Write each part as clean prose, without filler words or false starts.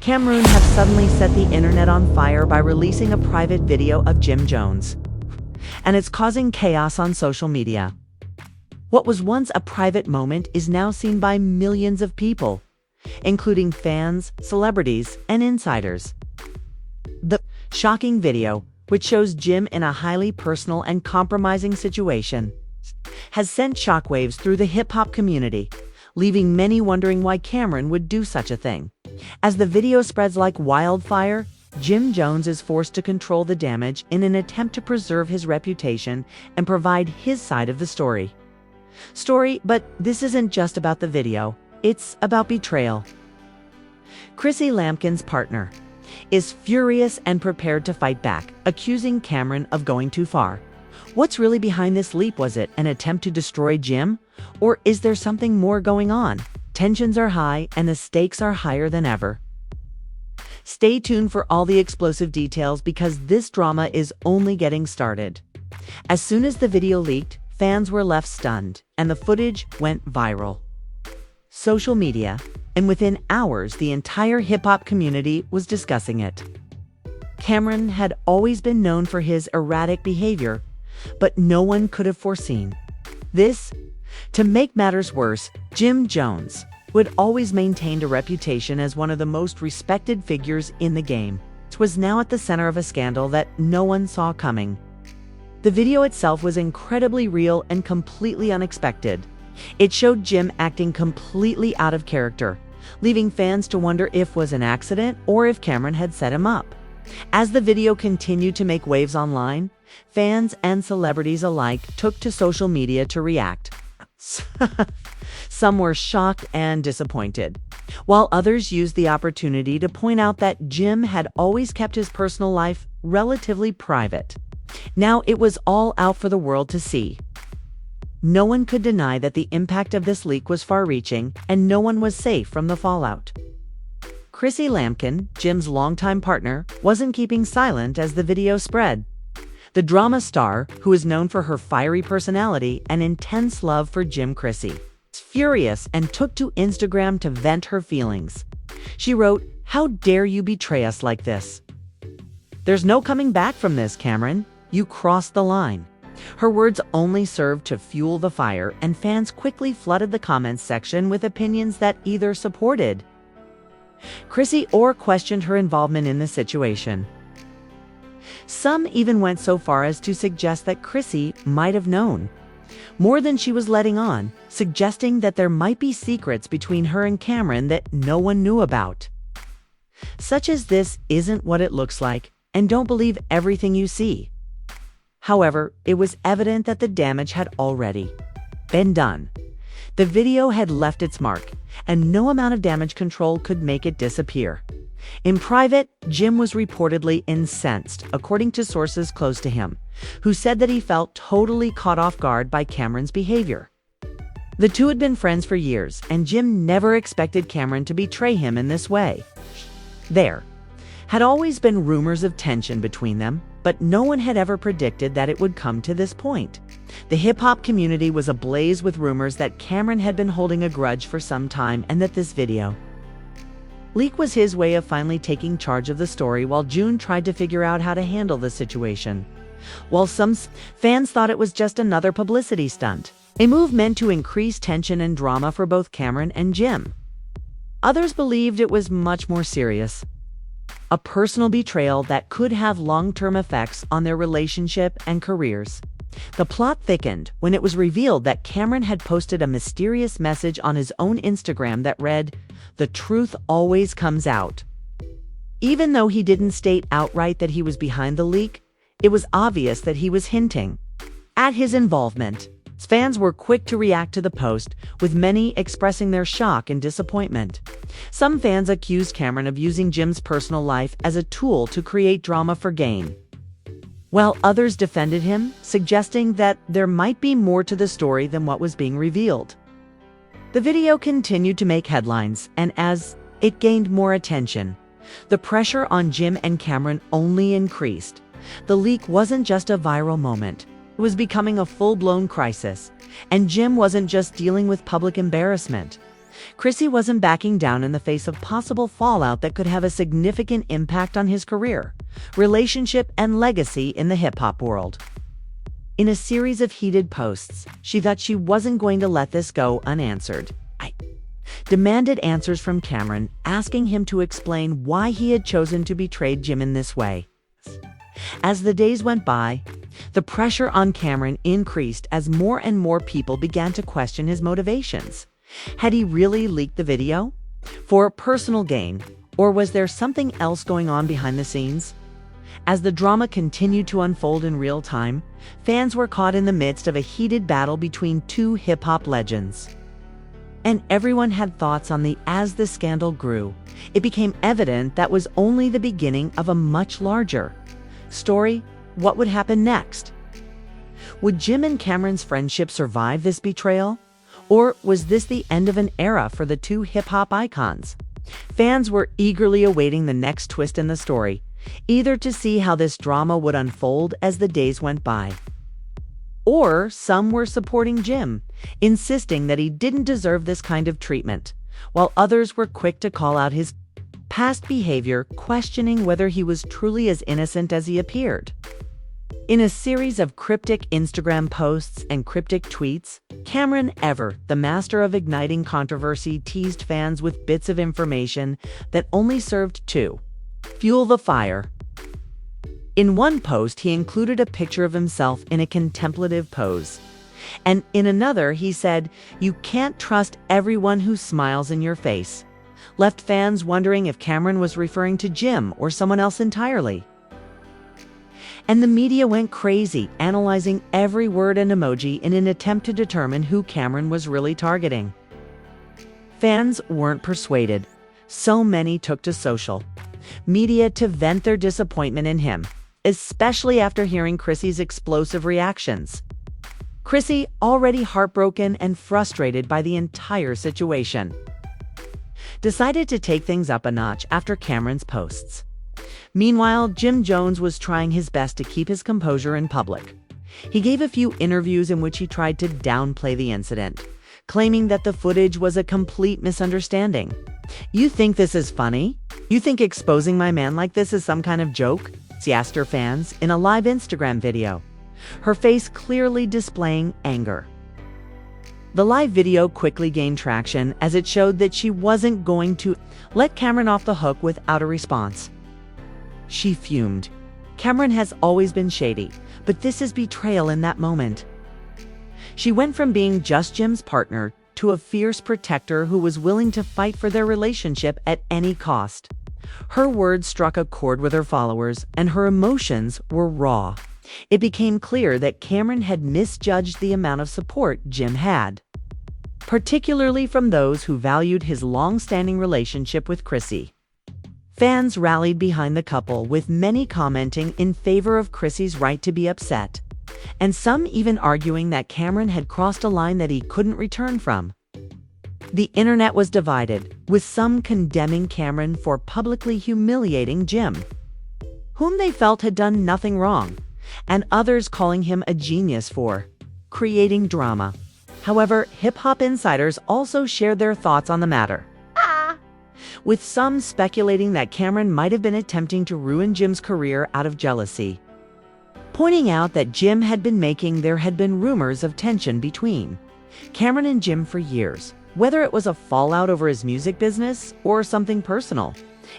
Camron have suddenly set the internet on fire by releasing a private video of Jim Jones, and it's causing chaos on social media. What was once a private moment is now seen by millions of people, including fans, celebrities, and insiders. The shocking video, which shows Jim in a highly personal and compromising situation, has sent shockwaves through the hip-hop community, leaving many wondering why Camron would do such a thing. As the video spreads like wildfire, Jim Jones is forced to control the damage in an attempt to preserve his reputation and provide his side of the story. But this isn't just about the video, it's about betrayal. Chrissy Lampkin's partner is furious and prepared to fight back, accusing Camron of going too far. What's really behind this leap? Was it an attempt to destroy Jim? Or is there something more going on? Tensions are high and the stakes are higher than ever. Stay tuned for all the explosive details because this drama is only getting started. As soon as the video leaked, fans were left stunned and the footage went viral. Social media, and within hours the entire hip-hop community was discussing it. Camron had always been known for his erratic behavior, but no one could have foreseen this. To make matters worse, Jim Jones, who had always maintained a reputation as one of the most respected figures in the game, was now at the center of a scandal that no one saw coming. The video itself was incredibly real and completely unexpected. It showed Jim acting completely out of character, leaving fans to wonder if it was an accident or if Camron had set him up. As the video continued to make waves online, fans and celebrities alike took to social media to react. Some were shocked and disappointed, while others used the opportunity to point out that Jim had always kept his personal life relatively private. Now it was all out for the world to see. No one could deny that the impact of this leak was far-reaching, and no one was safe from the fallout. Chrissy Lampkin, Jim's longtime partner, wasn't keeping silent as the video spread. The drama star, who is known for her fiery personality and intense love for Jim, Chrissy, was furious and took to Instagram to vent her feelings. She wrote, "How dare you betray us like this? There's no coming back from this, Camron. You crossed the line." Her words only served to fuel the fire, and fans quickly flooded the comments section with opinions that either supported Chrissy or questioned her involvement in the situation. Some even went so far as to suggest that Chrissy might have known more than she was letting on, suggesting that there might be secrets between her and Camron that no one knew about. Such as this isn't what it looks like, and don't believe everything you see. However, it was evident that the damage had already been done. The video had left its mark, and no amount of damage control could make it disappear. In private, Jim was reportedly incensed, according to sources close to him, who said that he felt totally caught off guard by Camron's behavior. The two had been friends for years, and Jim never expected Camron to betray him in this way. There had always been rumors of tension between them, but no one had ever predicted that it would come to this point. The hip-hop community was ablaze with rumors that Camron had been holding a grudge for some time and that this video leak was his way of finally taking charge of the story, while June tried to figure out how to handle the situation. While some fans thought it was just another publicity stunt, a move meant to increase tension and drama for both Camron and Jim, others believed it was much more serious. A personal betrayal that could have long-term effects on their relationship and careers. The plot thickened when it was revealed that Camron had posted a mysterious message on his own Instagram that read, "The truth always comes out." Even though he didn't state outright that he was behind the leak, it was obvious that he was hinting at his involvement. Fans were quick to react to the post, with many expressing their shock and disappointment. Some fans accused Camron of using Jim's personal life as a tool to create drama for gain, while others defended him, suggesting that there might be more to the story than what was being revealed. The video continued to make headlines, and as it gained more attention, the pressure on Jim and Camron only increased. The leak wasn't just a viral moment. It was becoming a full-blown crisis, and Jim wasn't just dealing with public embarrassment. Chrissy wasn't backing down in the face of possible fallout that could have a significant impact on his career, relationship, and legacy in the hip-hop world. In a series of heated posts, she thought she wasn't going to let this go unanswered. I demanded answers from Camron, asking him to explain why he had chosen to betray Jim in this way. As the days went by, the pressure on Camron increased as more and more people began to question his motivations. Had he really leaked the video for personal gain, or was there something else going on behind the scenes? As the drama continued to unfold in real time, fans were caught in the midst of a heated battle between two hip-hop legends. And everyone had thoughts on as the scandal grew, it became evident that was only the beginning of a much larger story. What would happen next? Would Jim and Camron's friendship survive this betrayal? Or was this the end of an era for the two hip-hop icons? Fans were eagerly awaiting the next twist in the story, either to see how this drama would unfold as the days went by. Or some were supporting Jim, insisting that he didn't deserve this kind of treatment, while others were quick to call out his past behavior, questioning whether he was truly as innocent as he appeared. In a series of cryptic Instagram posts and cryptic tweets, Camron, ever the master of igniting controversy, teased fans with bits of information that only served to fuel the fire. In one post, he included a picture of himself in a contemplative pose. And in another, he said, "You can't trust everyone who smiles in your face," left fans wondering if Camron was referring to Jim or someone else entirely. And the media went crazy, analyzing every word and emoji in an attempt to determine who Camron was really targeting. Fans weren't persuaded. So many took to social media to vent their disappointment in him, especially after hearing Chrissy's explosive reactions. Chrissy, already heartbroken and frustrated by the entire situation, decided to take things up a notch after Camron's posts. Meanwhile, Jim Jones was trying his best to keep his composure in public. He gave a few interviews in which he tried to downplay the incident, claiming that the footage was a complete misunderstanding. "You think this is funny? You think exposing my man like this is some kind of joke?" she asked her fans in a live Instagram video, her face clearly displaying anger. The live video quickly gained traction as it showed that she wasn't going to let Camron off the hook without a response. She fumed. Camron has always been shady, but this is betrayal in that moment. She went from being just Jim's partner to a fierce protector who was willing to fight for their relationship at any cost. Her words struck a chord with her followers, and her emotions were raw. It became clear that Camron had misjudged the amount of support Jim had, particularly from those who valued his long-standing relationship with Chrissy. Fans rallied behind the couple, with many commenting in favor of Chrissy's right to be upset, and some even arguing that Camron had crossed a line that he couldn't return from. The internet was divided, with some condemning Camron for publicly humiliating Jim, whom they felt had done nothing wrong, and others calling him a genius for creating drama. However, hip-hop insiders also shared their thoughts on the matter, with some speculating that Camron might have been attempting to ruin Jim's career out of jealousy, pointing out that there had been rumors of tension between Camron and Jim for years. Whether it was a fallout over his music business or something personal,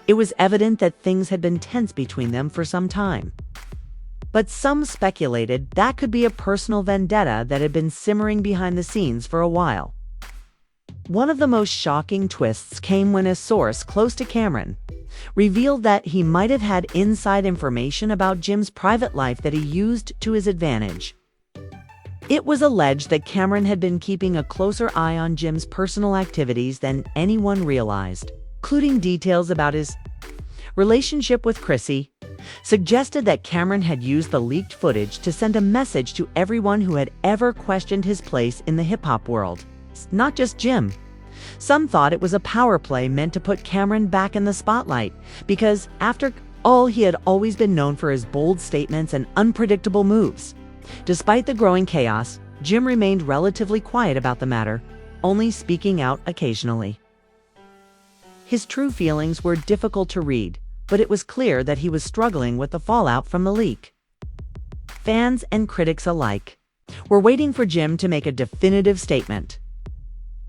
it was evident that things had been tense between them for some time. But some speculated that could be a personal vendetta that had been simmering behind the scenes for a while. One of the most shocking twists came when a source close to Camron revealed that he might have had inside information about Jim's private life that he used to his advantage. It was alleged that Camron had been keeping a closer eye on Jim's personal activities than anyone realized, including details about his relationship with Chrissy, suggested that Camron had used the leaked footage to send a message to everyone who had ever questioned his place in the hip-hop world, not just Jim. Some thought it was a power play meant to put Camron back in the spotlight, because after all, he had always been known for his bold statements and unpredictable moves. Despite the growing chaos, Jim remained relatively quiet about the matter, only speaking out occasionally. His true feelings were difficult to read, but it was clear that he was struggling with the fallout from the leak. Fans and critics alike were waiting for Jim to make a definitive statement.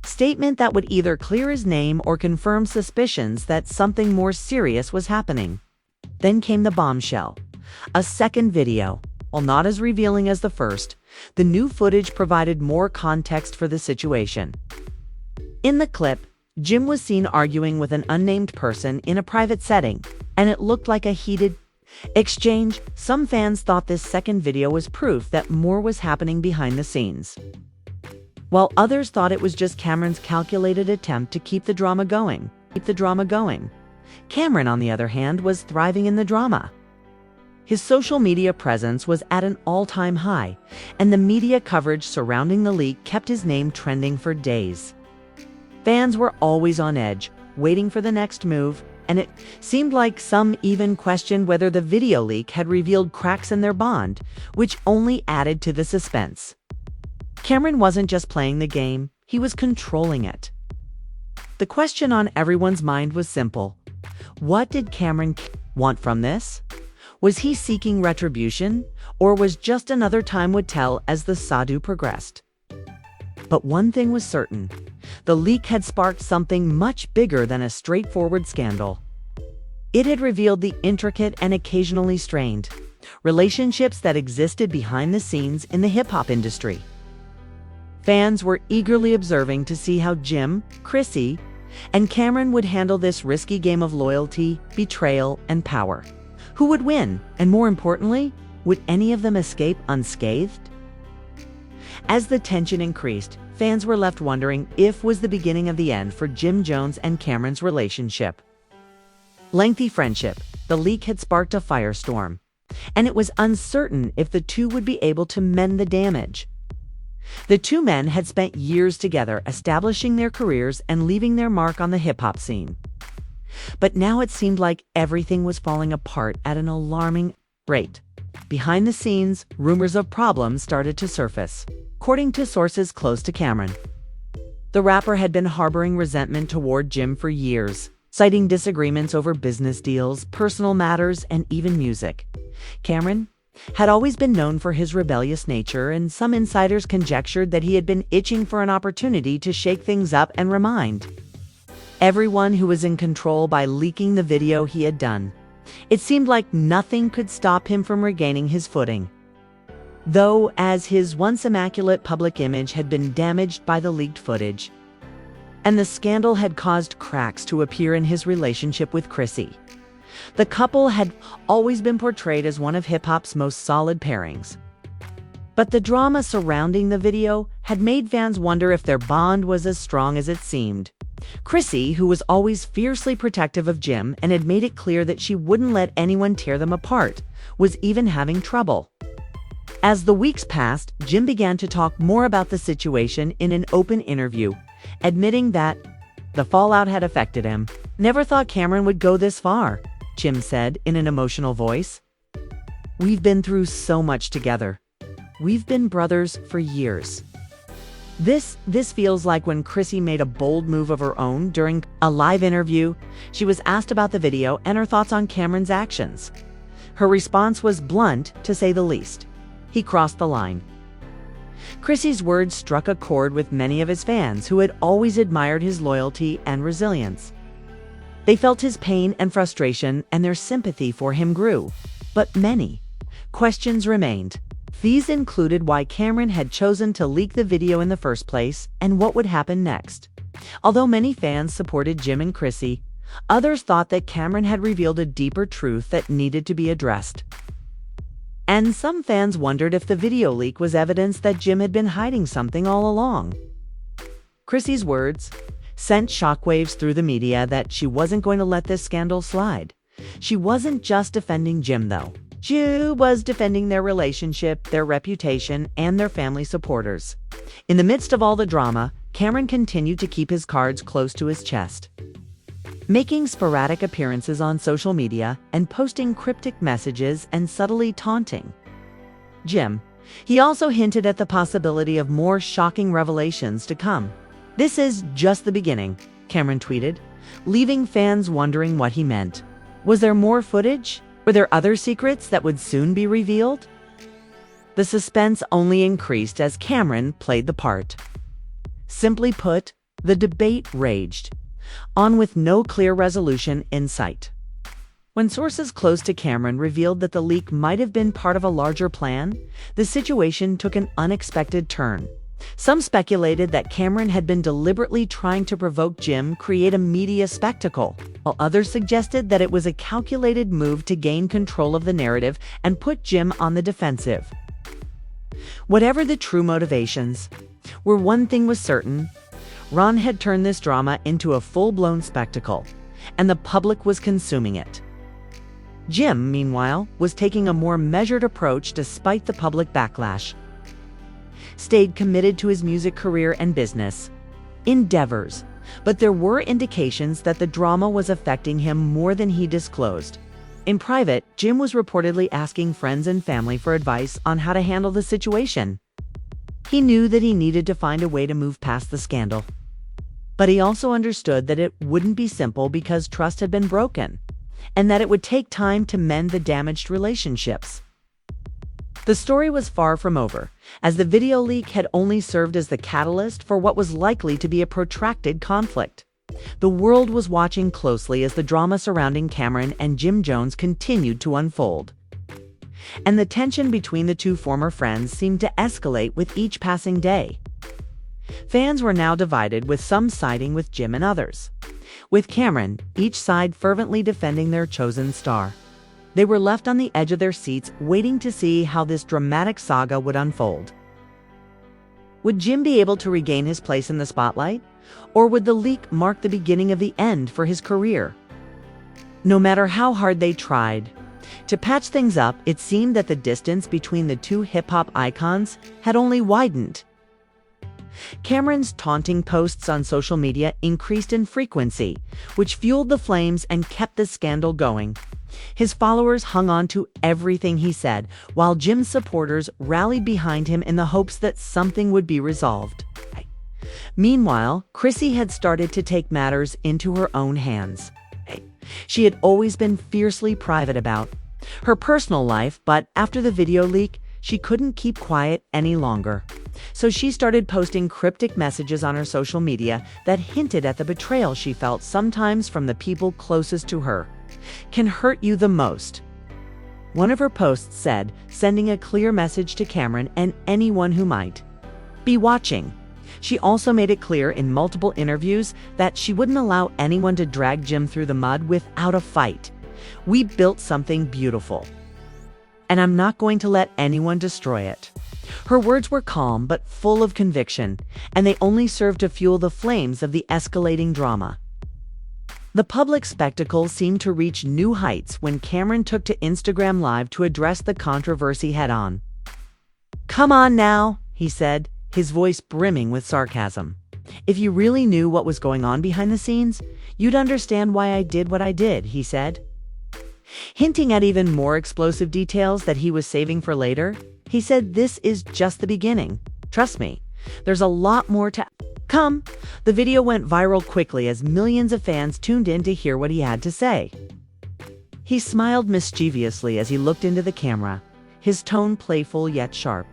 Statement that would either clear his name or confirm suspicions that something more serious was happening. Then came the bombshell, a second video. While not as revealing as the first, the new footage provided more context for the situation. In the clip, Jim was seen arguing with an unnamed person in a private setting, and it looked like a heated exchange. Some fans thought this second video was proof that more was happening behind the scenes, while others thought it was just Camron's calculated attempt to keep the drama going. Camron, on the other hand, was thriving in the drama. His social media presence was at an all-time high, and the media coverage surrounding the leak kept his name trending for days. Fans were always on edge, waiting for the next move, and it seemed like some even questioned whether the video leak had revealed cracks in their bond, which only added to the suspense. Camron wasn't just playing the game, he was controlling it. The question on everyone's mind was simple. What did Camron want from this? Was he seeking retribution, or was just another time would tell as the Sadhu progressed? But one thing was certain. The leak had sparked something much bigger than a straightforward scandal. It had revealed the intricate and occasionally strained relationships that existed behind the scenes in the hip-hop industry. Fans were eagerly observing to see how Jim, Chrissy, and Camron would handle this risky game of loyalty, betrayal, and power. Who would win? And more importantly, would any of them escape unscathed? As the tension increased, fans were left wondering if was the beginning of the end for Jim Jones and Camron's relationship. Lengthy friendship, the leak had sparked a firestorm, and it was uncertain if the two would be able to mend the damage. The two men had spent years together, establishing their careers and leaving their mark on the hip-hop scene. But now it seemed like everything was falling apart at an alarming rate. Behind the scenes, rumors of problems started to surface, according to sources close to Camron. The rapper had been harboring resentment toward Jim for years, citing disagreements over business deals, personal matters, and even music. Camron had always been known for his rebellious nature, and some insiders conjectured that he had been itching for an opportunity to shake things up and remind everyone who was in control by leaking the video he had done. It seemed like nothing could stop him from regaining his footing. Though, as his once immaculate public image had been damaged by the leaked footage, and the scandal had caused cracks to appear in his relationship with Chrissy. The couple had always been portrayed as one of hip-hop's most solid pairings. But the drama surrounding the video had made fans wonder if their bond was as strong as it seemed. Chrissy, who was always fiercely protective of Jim and had made it clear that she wouldn't let anyone tear them apart, was even having trouble. As the weeks passed, Jim began to talk more about the situation in an open interview, admitting that the fallout had affected him. "Never thought Camron would go this far," Jim said in an emotional voice. "We've been through so much together. We've been brothers for years." This feels like when Chrissy made a bold move of her own during a live interview. She was asked about the video and her thoughts on Camron's actions. Her response was blunt, to say the least. He crossed the line. Chrissy's words struck a chord with many of his fans who had always admired his loyalty and resilience. They felt his pain and frustration, and their sympathy for him grew. But many questions remained. These included why Camron had chosen to leak the video in the first place and what would happen next. Although many fans supported Jim and Chrissy, others thought that Camron had revealed a deeper truth that needed to be addressed. And some fans wondered if the video leak was evidence that Jim had been hiding something all along. Chrissy's words sent shockwaves through the media that she wasn't going to let this scandal slide. She wasn't just defending Jim, though. She was defending their relationship, their reputation, and their family supporters. In the midst of all the drama, Camron continued to keep his cards close to his chest, making sporadic appearances on social media and posting cryptic messages and subtly taunting Jim. He also hinted at the possibility of more shocking revelations to come. "This is just the beginning," Camron tweeted, leaving fans wondering what he meant. Was there more footage? Were there other secrets that would soon be revealed? The suspense only increased as Camron played the part. Simply put, the debate raged, on with no clear resolution in sight. When sources close to Camron revealed that the leak might have been part of a larger plan, the situation took an unexpected turn. Some speculated that Camron had been deliberately trying to provoke Jim, create a media spectacle, while others suggested that it was a calculated move to gain control of the narrative and put Jim on the defensive. Whatever the true motivations, one thing was certain: Ron had turned this drama into a full-blown spectacle, and the public was consuming it. Jim, meanwhile, was taking a more measured approach despite the public backlash. Stayed committed to his music career and business endeavors, but there were indications that the drama was affecting him more than he disclosed. In private, Jim was reportedly asking friends and family for advice on how to handle the situation. He knew that he needed to find a way to move past the scandal, but he also understood that it wouldn't be simple because trust had been broken, and that it would take time to mend the damaged relationships. The story was far from over, as the video leak had only served as the catalyst for what was likely to be a protracted conflict. The world was watching closely as the drama surrounding Camron and Jim Jones continued to unfold. And the tension between the two former friends seemed to escalate with each passing day. Fans were now divided, with some siding with Jim and others, with Camron, each side fervently defending their chosen star. They were left on the edge of their seats, waiting to see how this dramatic saga would unfold. Would Jim be able to regain his place in the spotlight, or would the leak mark the beginning of the end for his career? No matter how hard they tried to patch things up, it seemed that the distance between the two hip-hop icons had only widened. Camron's taunting posts on social media increased in frequency, which fueled the flames and kept the scandal going. His followers hung on to everything he said, while Jim's supporters rallied behind him in the hopes that something would be resolved. Meanwhile, Chrissy had started to take matters into her own hands. She had always been fiercely private about her personal life, but after the video leak, she couldn't keep quiet any longer. So she started posting cryptic messages on her social media that hinted at the betrayal she felt sometimes from the people closest to her. "Can hurt you the most." One of her posts said, sending a clear message to Camron and anyone who might be watching. She also made it clear in multiple interviews that she wouldn't allow anyone to drag Jim through the mud without a fight. "We built something beautiful, and I'm not going to let anyone destroy it." Her words were calm but full of conviction, and they only served to fuel the flames of the escalating drama. The public spectacle seemed to reach new heights when Camron took to Instagram Live to address the controversy head-on. "Come on now," he said, his voice brimming with sarcasm. "If you really knew what was going on behind the scenes, you'd understand why I did what I did," he said. Hinting at even more explosive details that he was saving for later, he said, "This is just the beginning. Trust me, there's a lot more to come." The video went viral quickly as millions of fans tuned in to hear what he had to say. He smiled mischievously as he looked into the camera, his tone playful yet sharp.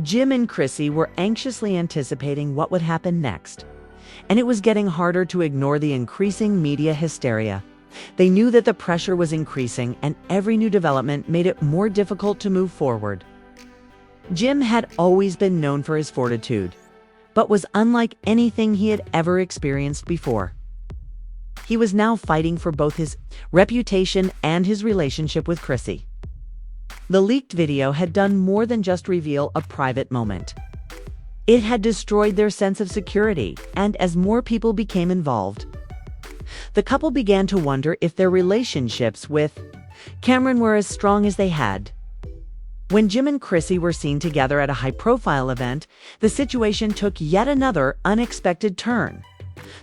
Jim and Chrissy were anxiously anticipating what would happen next, and it was getting harder to ignore the increasing media hysteria. They knew that the pressure was increasing, and every new development made it more difficult to move forward. Jim had always been known for his fortitude, but was unlike anything he had ever experienced before. He was now fighting for both his reputation and his relationship with Chrissy. The leaked video had done more than just reveal a private moment. It had destroyed their sense of security, and as more people became involved, the couple began to wonder if their relationships with Camron were as strong as they had. When Jim and Chrissy were seen together at a high-profile event, the situation took yet another unexpected turn.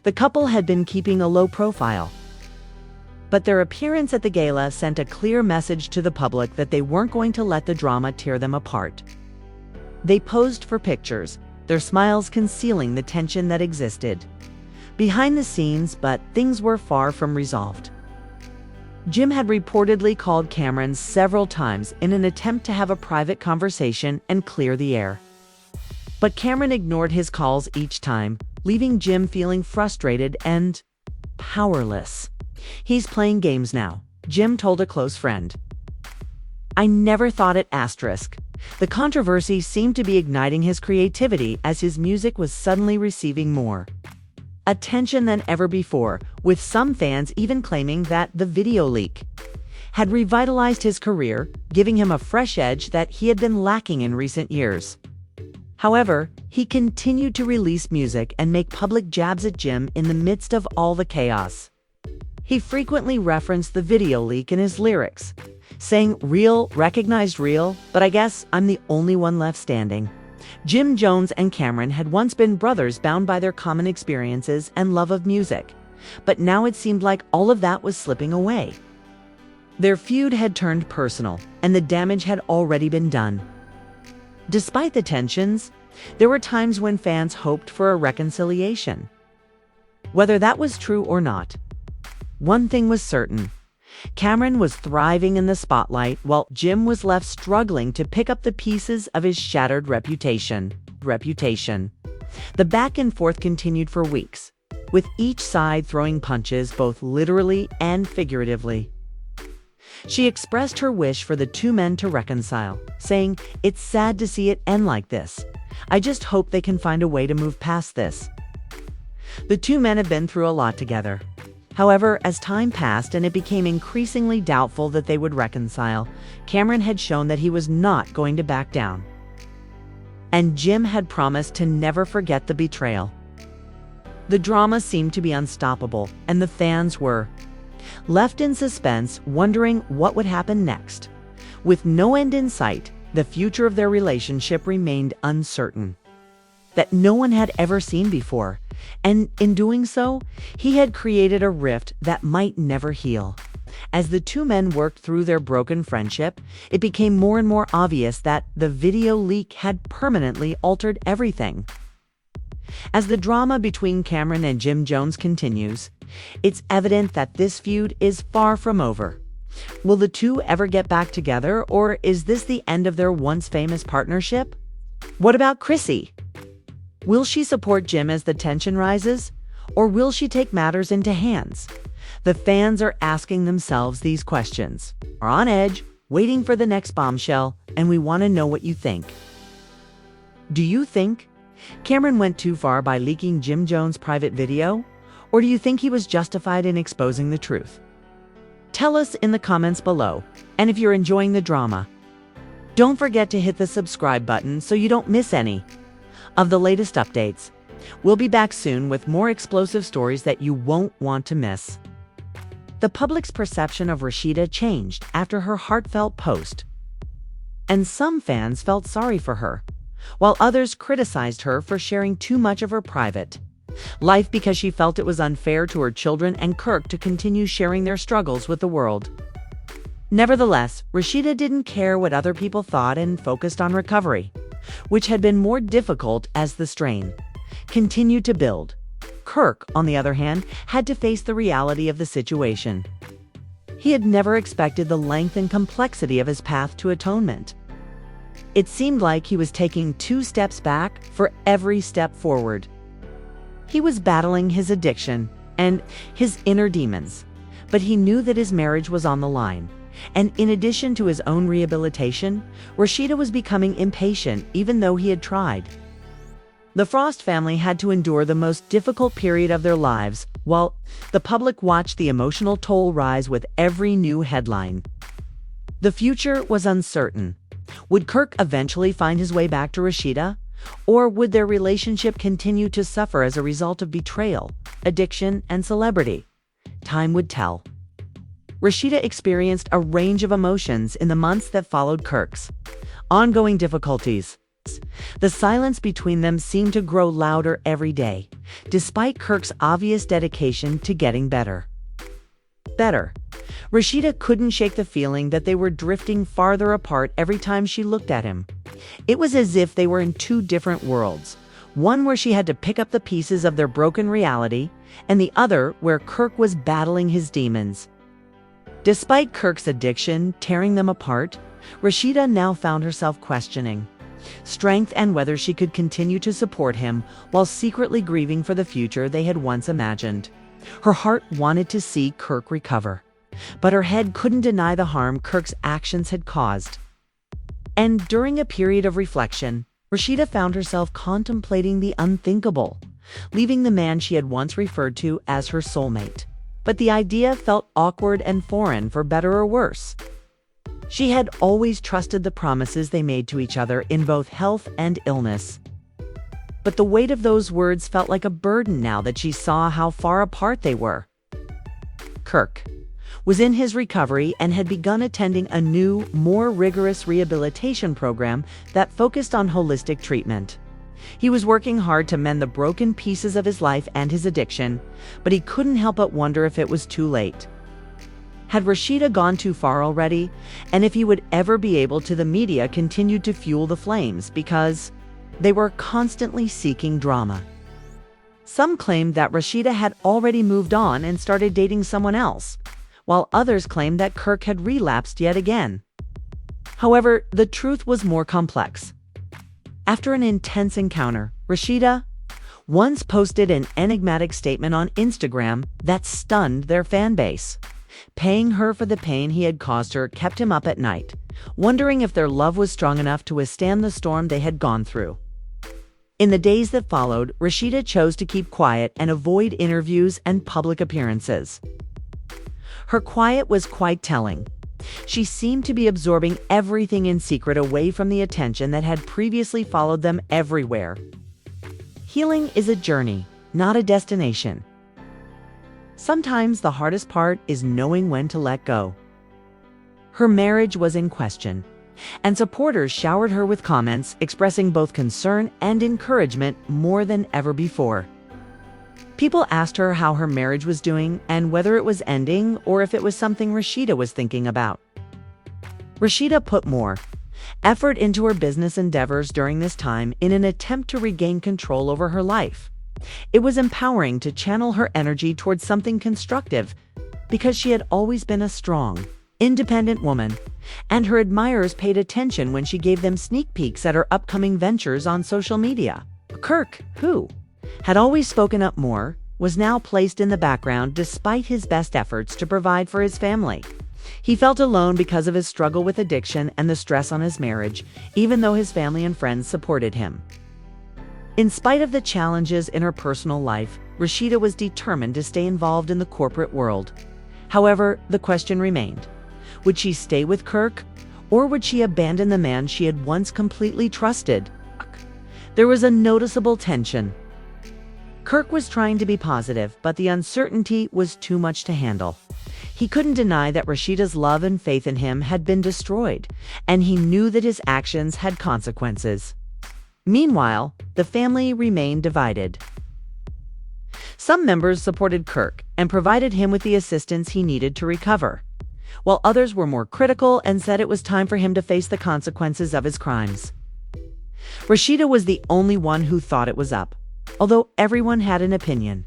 The couple had been keeping a low profile, but their appearance at the gala sent a clear message to the public that they weren't going to let the drama tear them apart. They posed for pictures, their smiles concealing the tension that existed behind the scenes, but things were far from resolved. Jim had reportedly called Camron several times in an attempt to have a private conversation and clear the air. But Camron ignored his calls each time, leaving Jim feeling frustrated and powerless. "He's playing games now," Jim told a close friend. "I never thought it." The controversy seemed to be igniting his creativity as his music was suddenly receiving more attention than ever before, with some fans even claiming that the video leak had revitalized his career, giving him a fresh edge that he had been lacking in recent years. However, he continued to release music and make public jabs at Jim in the midst of all the chaos. He frequently referenced the video leak in his lyrics, saying, "Real, recognized real, but I guess I'm the only one left standing." Jim Jones and Camron had once been brothers bound by their common experiences and love of music, but now it seemed like all of that was slipping away. Their feud had turned personal, and the damage had already been done. Despite the tensions, there were times when fans hoped for a reconciliation. Whether that was true or not, one thing was certain: Camron was thriving in the spotlight while Jim was left struggling to pick up the pieces of his shattered reputation. The back and forth continued for weeks, with each side throwing punches both literally and figuratively. She expressed her wish for the two men to reconcile, saying, "It's sad to see it end like this. I just hope they can find a way to move past this." The two men have been through a lot together. However, as time passed and it became increasingly doubtful that they would reconcile, Camron had shown that he was not going to back down. And Jim had promised to never forget the betrayal. The drama seemed to be unstoppable, and the fans were left in suspense, wondering what would happen next. With no end in sight, the future of their relationship remained uncertain, that no one had ever seen before, and in doing so, he had created a rift that might never heal. As the two men worked through their broken friendship, it became more and more obvious that the video leak had permanently altered everything. As the drama between Camron and Jim Jones continues, it's evident that this feud is far from over. Will the two ever get back together, or is this the end of their once famous partnership? What about Chrissy? Will she support Jim as the tension rises, or will she take matters into hands? The fans are asking themselves these questions, are on edge, waiting for the next bombshell, and we want to know what you think. Do you think Camron went too far by leaking Jim Jones' private video, or do you think he was justified in exposing the truth? Tell us in the comments below, and if you're enjoying the drama, don't forget to hit the subscribe button so you don't miss any of the latest updates. We'll be back soon with more explosive stories that you won't want to miss. The public's perception of Rashida changed after her heartfelt post, and some fans felt sorry for her, while others criticized her for sharing too much of her private life because she felt it was unfair to her children and Kirk to continue sharing their struggles with the world. Nevertheless, Rashida didn't care what other people thought and focused on recovery, which had been more difficult as the strain continued to build. Kirk, on the other hand, had to face the reality of the situation. He had never expected the length and complexity of his path to atonement. It seemed like he was taking 2 steps back for every step forward. He was battling his addiction and his inner demons, but he knew that his marriage was on the line. And in addition to his own rehabilitation, Rashida was becoming impatient even though he had tried. The Frost family had to endure the most difficult period of their lives, while the public watched the emotional toll rise with every new headline. The future was uncertain. Would Kirk eventually find his way back to Rashida? Or would their relationship continue to suffer as a result of betrayal, addiction, and celebrity? Time would tell. Rashida experienced a range of emotions in the months that followed Kirk's ongoing difficulties. The silence between them seemed to grow louder every day, despite Kirk's obvious dedication to getting better. Rashida couldn't shake the feeling that they were drifting farther apart every time she looked at him. It was as if they were in 2 different worlds, one where she had to pick up the pieces of their broken reality, and the other where Kirk was battling his demons. Despite Kirk's addiction tearing them apart, Rashida now found herself questioning strength and whether she could continue to support him while secretly grieving for the future they had once imagined. Her heart wanted to see Kirk recover, but her head couldn't deny the harm Kirk's actions had caused. And during a period of reflection, Rashida found herself contemplating the unthinkable, leaving the man she had once referred to as her soulmate. But the idea felt awkward and foreign, for better or worse. She had always trusted the promises they made to each other in both health and illness. But the weight of those words felt like a burden now that she saw how far apart they were. Kirk was in his recovery and had begun attending a new, more rigorous rehabilitation program that focused on holistic treatment. He was working hard to mend the broken pieces of his life and his addiction, but he couldn't help but wonder if it was too late. Had Rashida gone too far already, and if he would ever be able to? The media continued to fuel the flames because they were constantly seeking drama. Some claimed that Rashida had already moved on and started dating someone else, while others claimed that Kirk had relapsed yet again. However, the truth was more complex. After an intense encounter, Rashida once posted an enigmatic statement on Instagram that stunned their fan base. Paying her for the pain he had caused her kept him up at night, wondering if their love was strong enough to withstand the storm they had gone through. In the days that followed, Rashida chose to keep quiet and avoid interviews and public appearances. Her quiet was quite telling. She seemed to be absorbing everything in secret away from the attention that had previously followed them everywhere. Healing is a journey, not a destination. Sometimes the hardest part is knowing when to let go. Her marriage was in question, and supporters showered her with comments expressing both concern and encouragement more than ever before. People asked her how her marriage was doing and whether it was ending or if it was something Rashida was thinking about. Rashida put more effort into her business endeavors during this time in an attempt to regain control over her life. It was empowering to channel her energy towards something constructive because she had always been a strong, independent woman, and her admirers paid attention when she gave them sneak peeks at her upcoming ventures on social media. Kirk, who had always spoken up more, was now placed in the background despite his best efforts to provide for his family. He felt alone because of his struggle with addiction and the stress on his marriage, even though his family and friends supported him. In spite of the challenges in her personal life, Rashida was determined to stay involved in the corporate world. However, the question remained: would she stay with Kirk, or would she abandon the man she had once completely trusted? There was a noticeable tension. Kirk was trying to be positive, but the uncertainty was too much to handle. He couldn't deny that Rashida's love and faith in him had been destroyed, and he knew that his actions had consequences. Meanwhile, the family remained divided. Some members supported Kirk and provided him with the assistance he needed to recover, while others were more critical and said it was time for him to face the consequences of his crimes. Rashida was the only one who thought it was up, although everyone had an opinion.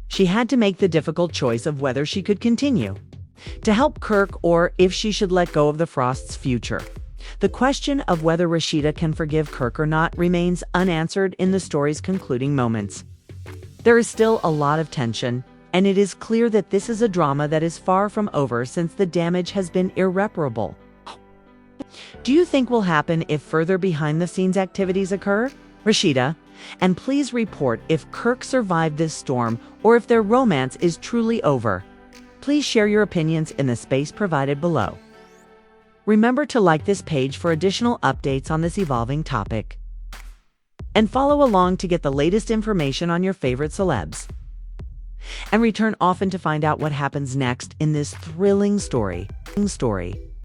She had to make the difficult choice of whether she could continue to help Kirk or if she should let go of the Frost's future. The question of whether Rashida can forgive Kirk or not remains unanswered in the story's concluding moments. There is still a lot of tension, and it is clear that this is a drama that is far from over since the damage has been irreparable. Do you think will happen if further behind-the-scenes activities occur? Rashida, and please report if Kirk survived this storm or if their romance is truly over. Please share your opinions in the space provided below. Remember to like this page for additional updates on this evolving topic. And follow along to get the latest information on your favorite celebs. And return often to find out what happens next in this thrilling story.